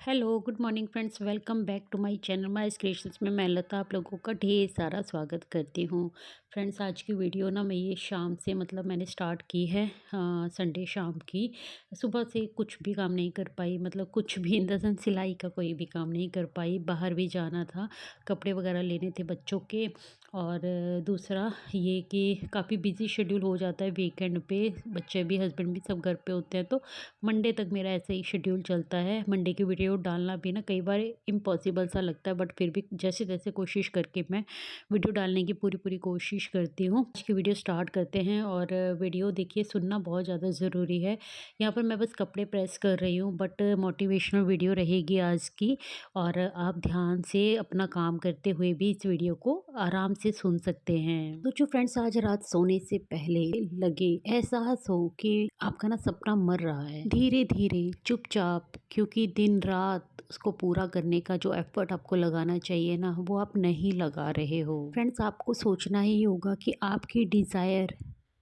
Hello, good morning friends, welcome back to my channel my creations में मैं लता आप लोगों का ढेर सारा स्वागत करती हूँ। फ्रेंड्स, आज की वीडियो ना मैं ये शाम से मैंने स्टार्ट की है, संडे शाम की। सुबह से कुछ भी काम नहीं कर पाई, मतलब कुछ भी इन द सेंस सिलाई का कोई भी काम नहीं कर पाई। बाहर भी जाना था, कपड़े वगैरह लेने थे बच्चों के। और दूसरा ये कि काफ़ी बिजी शेड्यूल हो जाता है वीकेंड पे, बच्चे भी हस्बैंड भी सब घर पे होते हैं, तो मंडे तक मेरा ऐसे ही शेड्यूल चलता है। मंडे की वीडियो डालना भी ना कई बार इम्पॉसिबल सा लगता है, बट फिर भी जैसे तैसे कोशिश करके मैं वीडियो डालने की पूरी पूरी कोशिश करती हूँ। आज की वीडियो स्टार्ट करते हैं और वीडियो देखिए, सुनना बहुत ज़्यादा ज़रूरी है। यहाँ पर मैं बस कपड़े प्रेस कर रही हूँ, बट मोटिवेशनल वीडियो रहेगी आज की, और आप ध्यान से अपना काम करते हुए भी इस वीडियो को आराम से सुन सकते हैं। तो जो फ्रेंड्स, आज रात सोने से पहले लगे एहसास हो कि आपका ना सपना मर रहा है, धीरे धीरे चुपचाप, क्योंकि दिन रात उसको पूरा करने का जो एफर्ट आपको लगाना चाहिए ना, वो आप नहीं लगा रहे हो। फ्रेंड्स, आपको सोचना ही होगा कि आपकी डिज़ायर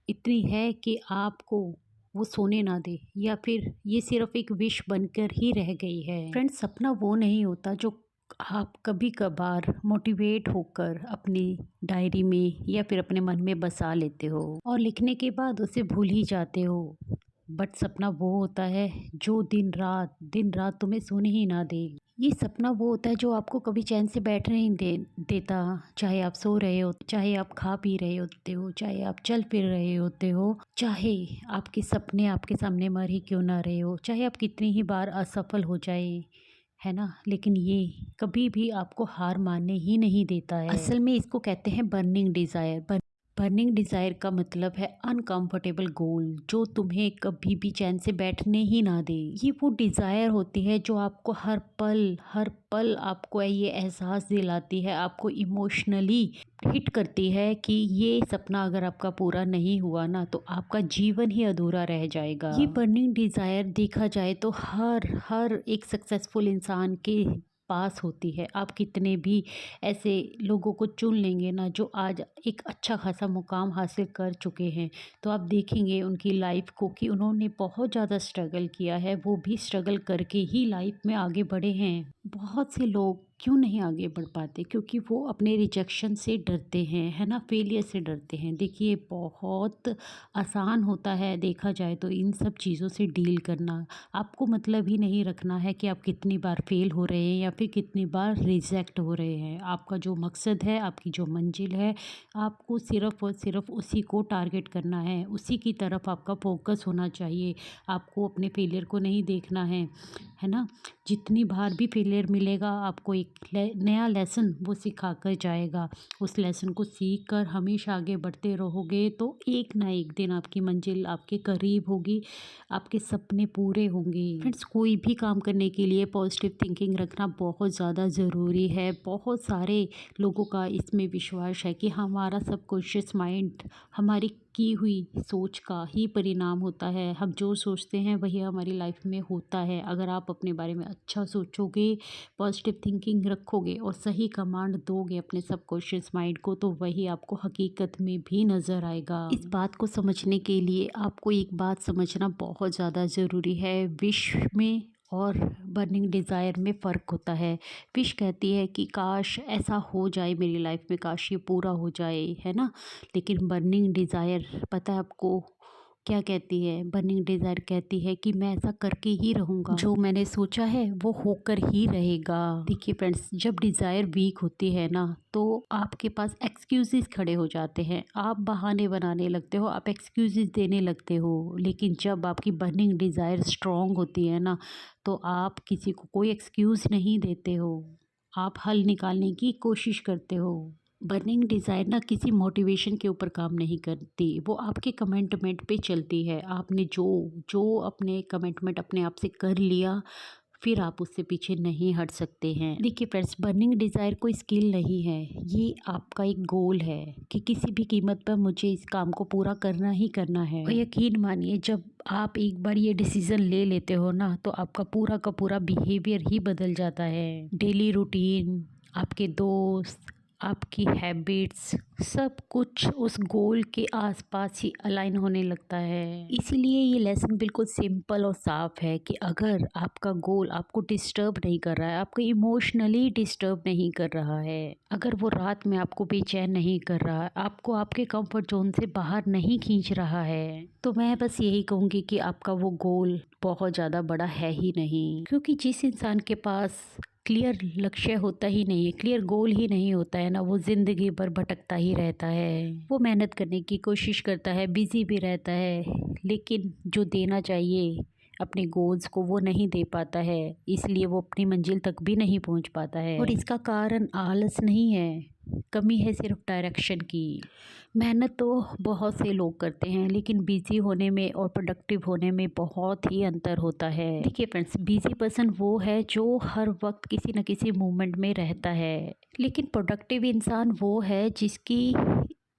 इतनी है कि आपको वो सोने ना दे, या फिर ये सिर्फ एक विश बनकर ही रह गई है। फ्रेंड्स, सपना वो नहीं होता जो आप कभी कभार मोटिवेट होकर अपनी डायरी में या फिर अपने मन में बसा लेते हो और लिखने के बाद उसे भूल ही जाते हो। बट सपना वो होता है जो दिन रात तुम्हें सोने ही ना दे। ये सपना वो होता है जो आपको कभी चैन से बैठने नहीं देता। चाहे आप सो रहे हो, चाहे आप खा पी रहे होते हो, चाहे आप चल फिर रहे होते हो, चाहे आपके सपने आपके सामने मर ही क्यों ना रहे हो, चाहे आप कितनी ही बार असफल हो जाए, है ना, लेकिन ये कभी भी आपको हार मानने ही नहीं देता है। असल में इसको कहते हैं बर्निंग डिज़ायर। बर्निंग डिज़ायर का मतलब है अनकंफर्टेबल गोल जो तुम्हें कभी भी चैन से बैठने ही ना दे। ये वो डिज़ायर होती है जो आपको हर पल आपको ये एहसास दिलाती है, आपको इमोशनली हिट करती है कि ये सपना अगर आपका पूरा नहीं हुआ ना, तो आपका जीवन ही अधूरा रह जाएगा। ये बर्निंग डिज़ायर देखा जाए तो हर एक सक्सेसफुल इंसान के पास होती है। आप कितने भी ऐसे लोगों को चुन लेंगे ना जो आज एक अच्छा खासा मुकाम हासिल कर चुके हैं, तो आप देखेंगे उनकी लाइफ को कि उन्होंने बहुत ज़्यादा स्ट्रगल किया है, वो भी स्ट्रगल करके ही लाइफ में आगे बढ़े हैं। बहुत से लोग क्यों नहीं आगे बढ़ पाते? क्योंकि वो अपने रिजेक्शन से डरते हैं, है ना, फेलियर से डरते हैं। देखिए, बहुत आसान होता है देखा जाए तो इन सब चीज़ों से डील करना। आपको मतलब ही नहीं रखना है कि आप कितनी बार फेल हो रहे हैं या फिर कितनी बार रिजेक्ट हो रहे हैं। आपका जो मकसद है, आपकी जो मंजिल है, आपको सिर्फ़ और सिर्फ उसी को टारगेट करना है, उसी की तरफ आपका फोकस होना चाहिए। आपको अपने फेलियर को नहीं देखना है ना। जितनी बार भी फेलियर मिलेगा, आपको एक नया लेसन वो सिखा कर जाएगा। उस लेसन को सीख कर हमेशा आगे बढ़ते रहोगे तो एक ना एक दिन आपकी मंजिल आपके करीब होगी, आपके सपने पूरे होंगे। फ्रेंड्स, कोई भी काम करने के लिए पॉजिटिव थिंकिंग रखना बहुत ज़्यादा ज़रूरी है। बहुत सारे लोगों का इसमें विश्वास है कि हमारा सबकॉन्शियस माइंड हमारी की हुई सोच का ही परिणाम होता है। हम जो सोचते हैं वही हमारी लाइफ में होता है। अगर आप अपने बारे में अच्छा सोचोगे, पॉजिटिव थिंकिंग रखोगे और सही कमांड दोगे अपने सबकॉन्शियस माइंड को, तो वही आपको हकीकत में भी नज़र आएगा। इस बात को समझने के लिए आपको एक बात समझना बहुत ज़्यादा ज़रूरी है। विश में और बर्निंग डिज़ायर में फ़र्क होता है। विश कहती है कि काश ऐसा हो जाए मेरी लाइफ में, काश ये पूरा हो जाए, है ना। लेकिन बर्निंग डिज़ायर पता है आपको क्या कहती है? बर्निंग डिज़ायर कहती है कि मैं ऐसा करके ही रहूँगा, जो मैंने सोचा है वो होकर ही रहेगा। देखिए फ्रेंड्स, जब डिज़ायर वीक होती है ना, तो आपके पास एक्सक्यूज़ेस खड़े हो जाते हैं, आप बहाने बनाने लगते हो, आप एक्सक्यूज़ेस देने लगते हो। लेकिन जब आपकी बर्निंग डिज़ायर स्ट्रॉन्ग होती है ना, तो आप किसी को कोई एक्सक्यूज़ नहीं देते हो, आप हल निकालने की कोशिश करते हो। बर्निंग डिज़ायर ना किसी मोटिवेशन के ऊपर काम नहीं करती, वो आपके कमिटमेंट पे चलती है। आपने जो जो अपने कमिटमेंट अपने आप से कर लिया, फिर आप उससे पीछे नहीं हट सकते हैं। देखिए फ्रेंड्स, बर्निंग डिज़ायर कोई स्किल नहीं है, ये आपका एक गोल है कि किसी भी कीमत पर मुझे इस काम को पूरा करना ही करना है। और यकीन मानिए, जब आप एक बार ये डिसीज़न ले लेते हो ना, तो आपका पूरा का पूरा बिहेवियर ही बदल जाता है। डेली रूटीन, आपके दोस्त, आपकी हैबिट्स सब कुछ उस गोल के आसपास ही अलाइन होने लगता है। इसीलिए ये लेसन बिल्कुल सिंपल और साफ है कि अगर आपका गोल आपको डिस्टर्ब नहीं कर रहा है, आपको इमोशनली डिस्टर्ब नहीं कर रहा है, अगर वो रात में आपको बेचैन नहीं कर रहा है, आपको आपके कंफर्ट जोन से बाहर नहीं खींच रहा है, तो मैं बस यही कहूँगी कि आपका वो गोल बहुत ज़्यादा बड़ा है ही नहीं। क्योंकि जिस इंसान के पास क्लियर लक्ष्य होता ही नहीं है, क्लियर गोल ही नहीं होता है ना, वो ज़िंदगी भर भटकता ही रहता है। वो मेहनत करने की कोशिश करता है, बिज़ी भी रहता है, लेकिन जो देना चाहिए अपने गोल्स को वो नहीं दे पाता है, इसलिए वो अपनी मंजिल तक भी नहीं पहुंच पाता है। और इसका कारण आलस नहीं है, कमी है सिर्फ डायरेक्शन की। मेहनत तो बहुत से लोग करते हैं, लेकिन बिज़ी होने में और प्रोडक्टिव होने में बहुत ही अंतर होता है। देखिए फ्रेंड्स, बिज़ी पर्सन वो है जो हर वक्त किसी न किसी मूवमेंट में रहता है, लेकिन प्रोडक्टिव इंसान वो है जिसकी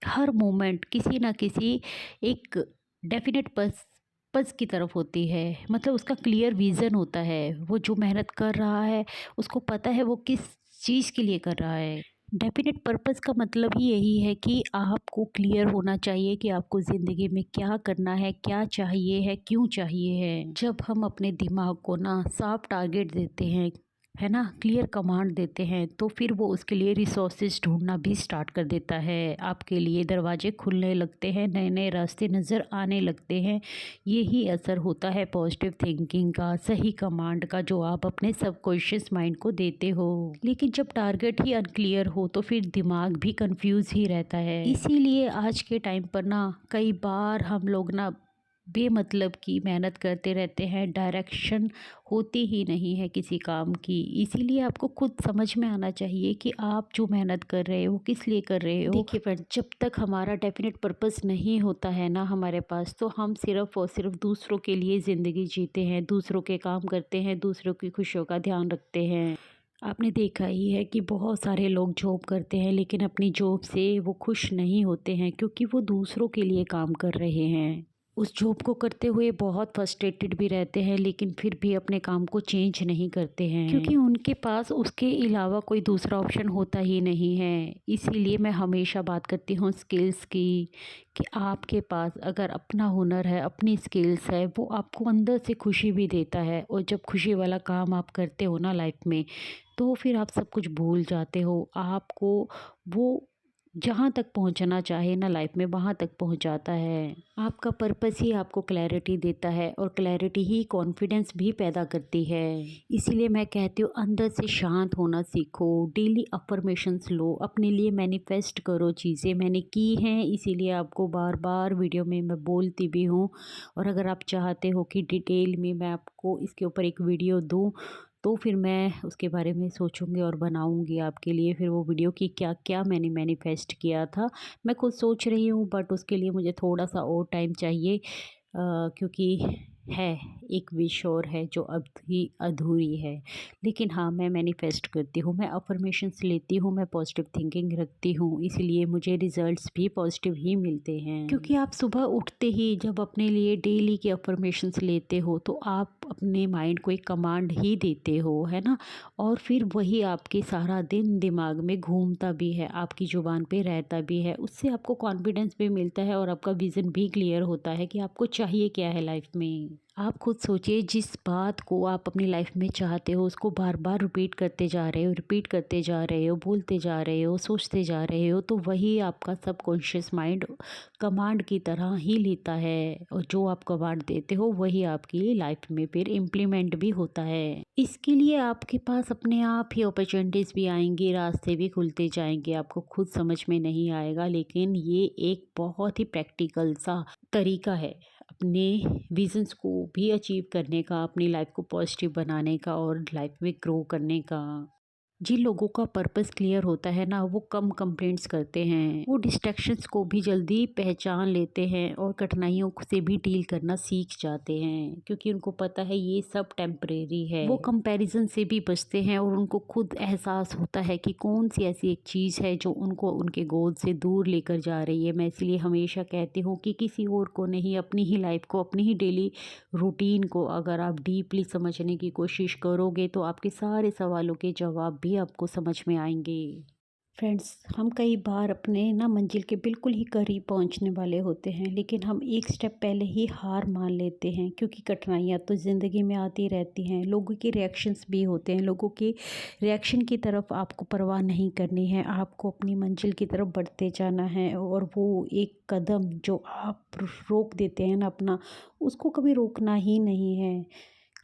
हर मोमेंट किसी न किसी एक डेफिनेट पर्पस की तरफ होती है। मतलब उसका क्लियर विज़न होता है, वो जो मेहनत कर रहा है उसको पता है वो किस चीज़ के लिए कर रहा है। डेफिनेट पर्पस का मतलब ही यही है कि आपको क्लियर होना चाहिए कि आपको ज़िंदगी में क्या करना है, क्या चाहिए है, क्यों चाहिए है। जब हम अपने दिमाग को ना साफ टारगेट देते हैं, है ना, क्लियर कमांड देते हैं, तो फिर वो उसके लिए रिसोर्सेज ढूंढना भी स्टार्ट कर देता है। आपके लिए दरवाजे खुलने लगते हैं, नए नए रास्ते नज़र आने लगते हैं। यही असर होता है पॉजिटिव थिंकिंग का, सही कमांड का, जो आप अपने सबकॉन्शियस माइंड को देते हो। लेकिन जब टारगेट ही अनक्लियर हो तो फिर दिमाग भी कंफ्यूज ही रहता है। इसीलिए आज के टाइम पर ना कई बार हम लोग ना बेमतलब की मेहनत करते रहते हैं, डायरेक्शन होती ही नहीं है किसी काम की। इसीलिए आपको खुद समझ में आना चाहिए कि आप जो मेहनत कर रहे हो किस लिए कर रहे हो। देखिए फ्रेंड, जब तक हमारा डेफिनेट पर्पस नहीं होता है ना हमारे पास, तो हम सिर्फ और सिर्फ दूसरों के लिए ज़िंदगी जीते हैं, दूसरों के काम करते हैं, दूसरों की खुशियों का ध्यान रखते हैं। आपने देखा ही है कि बहुत सारे लोग जॉब करते हैं, लेकिन अपनी जॉब से वो खुश नहीं होते हैं, क्योंकि वो दूसरों के लिए काम कर रहे हैं। उस जॉब को करते हुए बहुत फ्रस्ट्रेटेड भी रहते हैं, लेकिन फिर भी अपने काम को चेंज नहीं करते हैं, क्योंकि उनके पास उसके अलावा कोई दूसरा ऑप्शन होता ही नहीं है। इसीलिए मैं हमेशा बात करती हूँ स्किल्स की, कि आपके पास अगर अपना हुनर है, अपनी स्किल्स है, वो आपको अंदर से खुशी भी देता है। और जब खुशी वाला काम आप करते हो ना लाइफ में, तो फिर आप सब कुछ भूल जाते हो। आपको वो जहाँ तक पहुँचना चाहे ना लाइफ में, वहाँ तक पहुँचाता है। आपका पर्पस ही आपको क्लैरिटी देता है, और क्लैरिटी ही कॉन्फिडेंस भी पैदा करती है। इसीलिए मैं कहती हूँ, अंदर से शांत होना सीखो, डेली अफर्मेशंस लो, अपने लिए मैनिफेस्ट करो। चीज़ें मैंने की हैं, इसीलिए आपको बार बार वीडियो में मैं बोलती भी हूँ। और अगर आप चाहते हो कि डिटेल में मैं आपको इसके ऊपर एक वीडियो दूँ, तो फिर मैं उसके बारे में सोचूंगी और बनाऊंगी आपके लिए फिर वो वीडियो कि क्या क्या मैंने मैनिफेस्ट किया था। मैं खुद सोच रही हूँ, बट उसके लिए मुझे थोड़ा सा और टाइम चाहिए, क्योंकि है एक विश और है जो अभी अधूरी है। लेकिन हाँ, मैं मैनिफेस्ट करती हूँ, मैं अफर्मेशंस लेती हूँ, मैं पॉजिटिव थिंकिंग रखती हूँ, इसलिए मुझे रिजल्ट्स भी पॉजिटिव ही मिलते हैं। क्योंकि आप सुबह उठते ही जब अपने लिए डेली के अफर्मेशंस लेते हो, तो आप अपने माइंड को एक कमांड ही देते हो, है ना, और फिर वही आपके सारा दिन दिमाग में घूमता भी है, आपकी ज़ुबान पे रहता भी है। उससे आपको कॉन्फिडेंस भी मिलता है, और आपका विज़न भी क्लियर होता है कि आपको चाहिए क्या है लाइफ में। आप खुद सोचिए, जिस बात को आप अपनी लाइफ में चाहते हो उसको बार बार रिपीट करते जा रहे हो, रिपीट करते जा रहे हो, बोलते जा रहे हो, सोचते जा रहे हो, तो वही आपका सबकॉन्शियस माइंड कमांड की तरह ही लेता है। और जो आप कमांड देते हो वही आपकी लाइफ में फिर इम्प्लीमेंट भी होता है। इसके लिए आपके पास अपने आप ही अपॉर्चुनिटीज़ भी आएंगी, रास्ते भी खुलते जाएंगे, आपको खुद समझ में नहीं आएगा। लेकिन ये एक बहुत ही प्रैक्टिकल सा तरीका है अपने विजन्स को भी अचीव करने का, अपनी लाइफ को पॉजिटिव बनाने का, और लाइफ में ग्रो करने का। जिन लोगों का पर्पस क्लियर होता है ना, वो कम कंप्लेंट्स करते हैं, वो डिस्ट्रैक्शंस को भी जल्दी पहचान लेते हैं, और कठिनाइयों से भी डील करना सीख जाते हैं, क्योंकि उनको पता है ये सब टेम्परेरी है। वो कंपैरिजन से भी बचते हैं, और उनको खुद एहसास होता है कि कौन सी ऐसी एक चीज़ है जो उनको उनके गोल से दूर लेकर जा रही है। मैं इसलिए हमेशा कहती हूँ कि किसी और को नहीं, अपनी ही लाइफ को, अपनी ही डेली रूटीन को अगर आप डीपली समझने की कोशिश करोगे, तो आपके सारे सवालों के जवाब भी आपको समझ में आएंगे। फ्रेंड्स, हम कई बार अपने ना मंजिल के बिल्कुल ही करीब पहुंचने वाले होते हैं, लेकिन हम एक स्टेप पहले ही हार मान लेते हैं, क्योंकि कठिनाइयां तो ज़िंदगी में आती रहती हैं। लोगों के रिएक्शंस भी होते हैं। लोगों के रिएक्शन की तरफ आपको परवाह नहीं करनी है। आपको अपनी मंजिल की तरफ बढ़ते जाना है, और वो एक कदम जो आप रोक देते हैं ना अपना, उसको कभी रोकना ही नहीं है।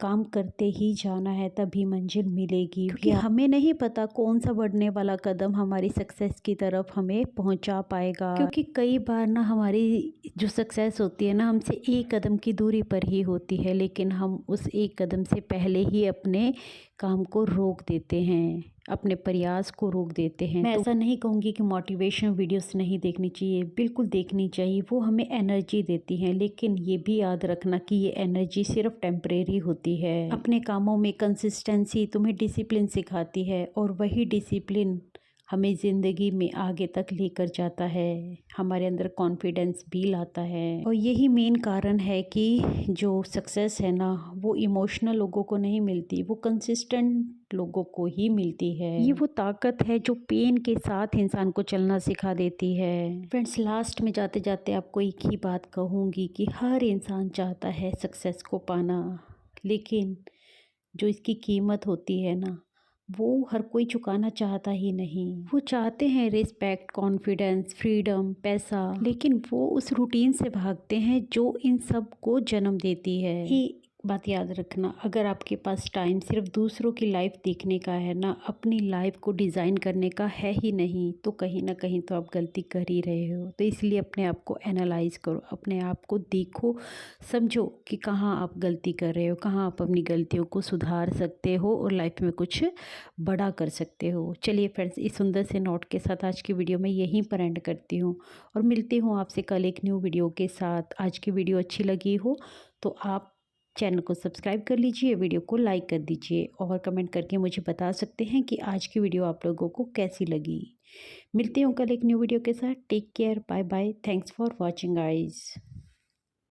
काम करते ही जाना है, तभी मंजिल मिलेगी। क्योंकि हमें नहीं पता कौन सा बढ़ने वाला कदम हमारी सक्सेस की तरफ हमें पहुंचा पाएगा। क्योंकि कई बार ना हमारी जो सक्सेस होती है ना, हमसे एक कदम की दूरी पर ही होती है, लेकिन हम उस एक कदम से पहले ही अपने काम को रोक देते हैं, अपने प्रयास को रोक देते हैं। मैं ऐसा नहीं कहूँगी कि मोटिवेशन वीडियोस नहीं देखनी चाहिए, बिल्कुल देखनी चाहिए, वो हमें एनर्जी देती हैं। लेकिन ये भी याद रखना कि ये एनर्जी सिर्फ टेम्परेरी होती है। अपने कामों में कंसिस्टेंसी तुम्हें डिसिप्लिन सिखाती है, और वही डिसिप्लिन हमें ज़िंदगी में आगे तक लेकर जाता है, हमारे अंदर कॉन्फिडेंस भी लाता है। और यही मेन कारण है कि जो सक्सेस है ना, वो इमोशनल लोगों को नहीं मिलती, वो कंसिस्टेंट लोगों को ही मिलती है। ये वो ताकत है जो पेन के साथ इंसान को चलना सिखा देती है। फ्रेंड्स, लास्ट में जाते जाते आपको एक ही बात कहूँगी कि हर इंसान चाहता है सक्सेस को पाना, लेकिन जो इसकी कीमत होती है ना, वो हर कोई चुकाना चाहता ही नहीं। वो चाहते हैं रिस्पेक्ट, कॉन्फिडेंस, फ्रीडम, पैसा, लेकिन वो उस रूटीन से भागते हैं जो इन सब को जन्म देती है। बात याद रखना, अगर आपके पास टाइम सिर्फ दूसरों की लाइफ देखने का है ना, अपनी लाइफ को डिज़ाइन करने का है ही नहीं, तो कहीं ना कहीं तो आप गलती कर ही रहे हो। तो इसलिए अपने आप को एनालाइज करो, अपने आप को देखो, समझो कि कहाँ आप गलती कर रहे हो, कहाँ आप अपनी गलतियों को सुधार सकते हो और लाइफ में कुछ बड़ा कर सकते हो। चलिए फ्रेंड्स, इस सुंदर से नोट के साथ आज की वीडियो मैं यहीं पर एंड करती हूँ, और मिलती हूँ आपसे कल एक न्यू वीडियो के साथ। आज की वीडियो अच्छी लगी हो तो आप चैनल को सब्सक्राइब कर लीजिए, वीडियो को लाइक कर दीजिए, और कमेंट करके मुझे बता सकते हैं कि आज की वीडियो आप लोगों को कैसी लगी। मिलते हैं कल एक न्यू वीडियो के साथ। Take care, bye bye, thanks for watching guys.